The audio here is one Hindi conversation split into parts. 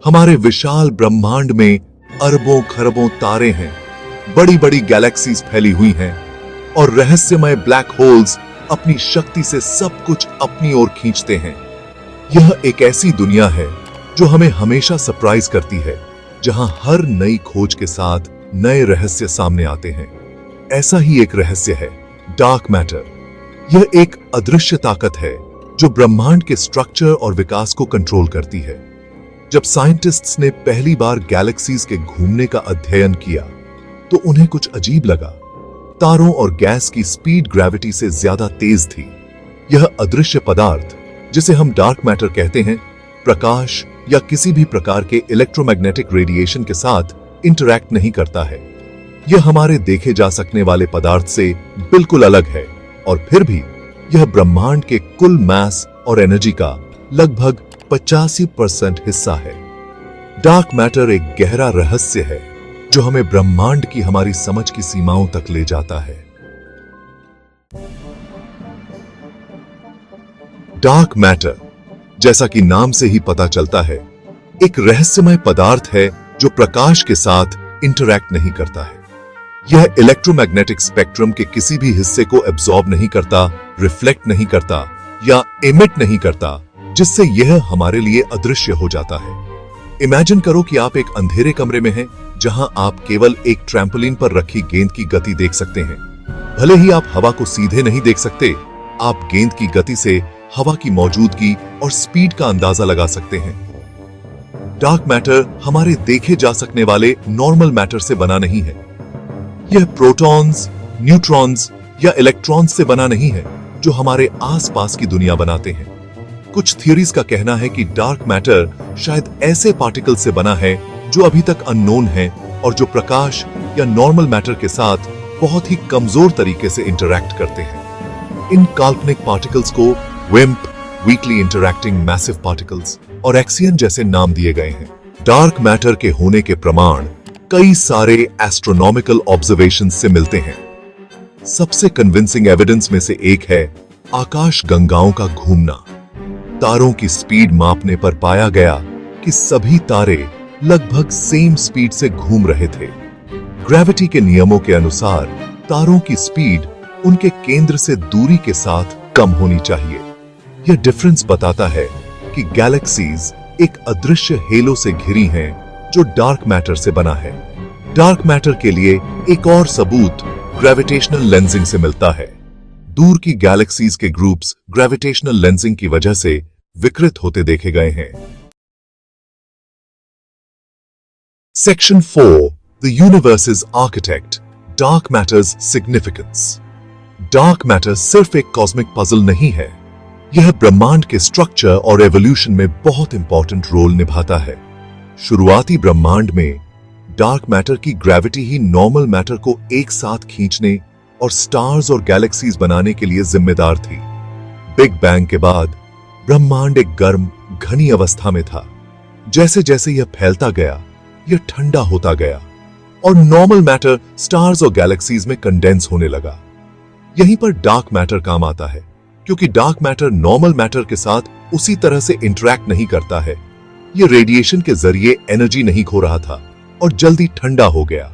हमारे विशाल ब्रह्मांड में अरबों खरबों तारे हैं, बड़ी बड़ी गैलेक्सीज फैली हुई हैं और रहस्यमय ब्लैक होल्स अपनी शक्ति से सब कुछ अपनी ओर खींचते हैं। यह एक ऐसी दुनिया है जो हमें हमेशा सरप्राइज करती है, जहां हर नई खोज के साथ नए रहस्य सामने आते हैं। ऐसा ही एक रहस्य है डार्क मैटर। यह एक अदृश्य ताकत है जो ब्रह्मांड के स्ट्रक्चर और विकास को कंट्रोल करती है। जब साइंटिस्ट्स ने पहली बार गैलेक्सीज के घूमने का अध्ययन किया तो उन्हें कुछ अजीब लगा। तारों और गैस की स्पीड ग्रेविटी से ज्यादा तेज थी। यह अदृश्य पदार्थ, जिसे हम डार्क मैटर कहते हैं, प्रकाश या किसी भी प्रकार के इलेक्ट्रोमैग्नेटिक रेडिएशन के साथ इंटरैक्ट नहीं करता है। यह हमारे देखे जा सकने वाले पदार्थ से बिल्कुल अलग है और फिर भी यह ब्रह्मांड के कुल मास और एनर्जी का लगभग 85% हिस्सा है। डार्क मैटर एक गहरा रहस्य है जो हमें ब्रह्मांड की हमारी समझ की सीमाओं तक ले जाता है। डार्क मैटर, जैसा कि नाम से ही पता चलता है, एक रहस्यमय पदार्थ है जो प्रकाश के साथ इंटरैक्ट नहीं करता है। यह इलेक्ट्रोमैग्नेटिक स्पेक्ट्रम के किसी भी हिस्से को एब्जॉर्ब नहीं करता, रिफ्लेक्ट नहीं करता या एमिट नहीं करता, जिससे यह हमारे लिए अदृश्य हो जाता है। इमेजिन करो कि आप एक अंधेरे कमरे में हैं, जहां आप केवल एक ट्रैम्पोलिन पर रखी गेंद की गति देख सकते हैं। भले ही आप हवा को सीधे नहीं देख सकते, आप गेंद की गति से हवा की मौजूदगी और स्पीड का अंदाजा लगा सकते हैं। डार्क मैटर हमारे देखे जा सकने वाले नॉर्मल मैटर से बना नहीं है। यह प्रोटॉन्स, न्यूट्रॉन्स या इलेक्ट्रॉन्स से बना नहीं है जो हमारे आसपास की दुनिया बनाते हैं। कुछ थ्योरीज का कहना है कि डार्क मैटर शायद ऐसे पार्टिकल से बना है जो अभी तक अननोन है और जो प्रकाश या नॉर्मल मैटर के साथ बहुत ही कमजोर तरीके से इंटरैक्ट करते हैं। इन काल्पनिक पार्टिकल्स को wimp, weekly interacting massive particles और एक्सियन जैसे नाम दिए गए हैं। डार्क मैटर के होने के प्रमाण कई सारे एस्ट्रोनॉमिकल ऑब्जर्वेशंस से मिलते हैं। सबसे कन्विंसिंग एविडेंस में से एक है आकाश गंगाओं का घूमना। तारों की स्पीड मापने पर पाया गया कि सभी तारे लगभग सेम स्पीड से घूम रहे थे। ग्रेविटी के नियमों के अनुसार तारों की स्पीड उनके केंद्र से दूरी के साथ कम होनी चाहिए। यह डिफरेंस बताता है कि गैलेक्सीज एक अदृश्य हेलो से घिरी हैं जो डार्क मैटर से बना है। डार्क मैटर के लिए एक और सबूत ग्रेविटेशनल लेंसिंग से मिलता है। दूर की गैलेक्सीज के ग्रुप्स ग्रेविटेशनल लेंसिंग की वजह से विकृत होते देखे गए हैं। Section 4, the universes architect, dark matters significance. Dark matter सिर्फ एक कॉस्मिक पजल नहीं है, यह ब्रह्मांड के स्ट्रक्चर और एवोल्यूशन में बहुत इंपॉर्टेंट रोल निभाता है। शुरुआती ब्रह्मांड में डार्क मैटर की ग्रेविटी ही नॉर्मल मैटर को एक साथ खींचने और स्टार्स और गैलेक्सीज बनाने के लिए जिम्मेदार थी। बिग बैंग के बाद ब्रह्मांड एक गर्म, घनी अवस्था में था। जैसे जैसे यह फैलता गया, यह ठंडा होता गया और नॉर्मल मैटर स्टार्स और गैलेक्सीज में कंडेंस होने लगा। यहीं पर डार्क मैटर काम आता है, क्योंकि डार्क मैटर नॉर्मल मैटर के साथ उसी तरह से इंटरैक्ट नहीं करता है। यह रेडिएशन के जरिए एनर्जी नहीं खो रहा था और जल्दी ठंडा हो गया।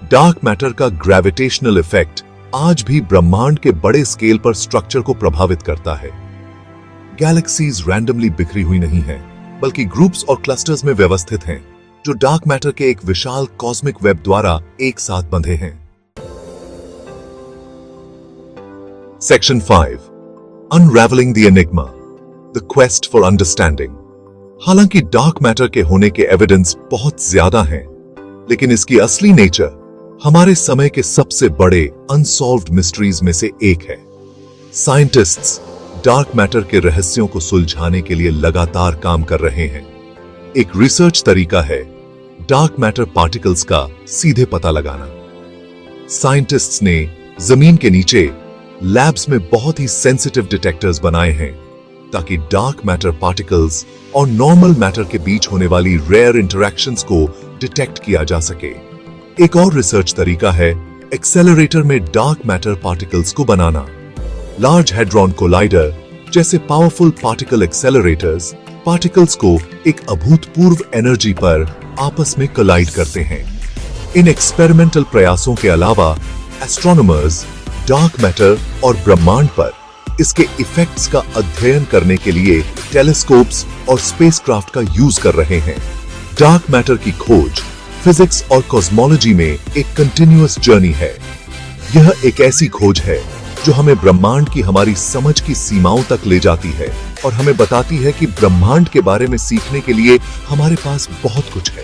डार्क मैटर का ग्रेविटेशनल इफेक्ट आज भी ब्रह्मांड के बड़े स्केल पर स्ट्रक्चर को प्रभावित करता है। गैलेक्सीज रैंडमली बिखरी हुई नहीं है, बल्कि ग्रुप्स और क्लस्टर्स में व्यवस्थित हैं, जो डार्क मैटर के एक विशाल कॉस्मिक वेब द्वारा एक साथ बंधे हैं। Section 5, unravelling the enigma, the quest for understanding. हालांकि डार्क मैटर के होने के एविडेंस बहुत ज्यादा हैं, लेकिन इसकी असली नेचर हमारे समय के सबसे बड़े अनसॉल्व्ड मिस्ट्रीज में से एक है। साइंटिस्ट्स डार्क मैटर के रहस्यों को सुलझाने के लिए लगातार काम कर रहे हैं। एक रिसर्च तरीका है डार्क मैटर पार्टिकल्स का सीधे पता लगाना। साइंटिस्ट्स ने जमीन के नीचे लैब्स में बहुत ही सेंसिटिव डिटेक्टर्स बनाए हैं ताकि डार्क मैटर पार्टिकल्स और नॉर्मल मैटर के बीच होने वाली रेयर इंटरैक्शंस को डिटेक्ट किया जा सके। एक और रिसर्च तरीका है एक्सेलरेटर में डार्क मैटर पार्टिकल्स को बनाना। लार्ज हेड्रॉन कोलाइडर, जैसे पावरफुल पार्टिकल एक्सेलरेटर्स पार्टिकल्स को एक अभूतपूर्व एनर्जी पर आपस में कोलाइड करते हैं। इन एक्सपेरिमेंटल प्रयासों के अलावा एस्ट्रोनॉमर्स डार्क मैटर और ब्रह्मांड पर इसके इफेक्ट्स का अध्ययन करने के लिए टेलीस्कोप्स और स्पेसक्राफ्ट का यूज कर रहे हैं। डार्क मैटर की खोज फिजिक्स और कॉस्मोलॉजी में एक कंटिन्यूअस जर्नी है। यह एक ऐसी खोज है जो हमें ब्रह्मांड की हमारी समझ की सीमाओं तक ले जाती है और हमें बताती है कि ब्रह्मांड के बारे में सीखने के लिए हमारे पास बहुत कुछ है।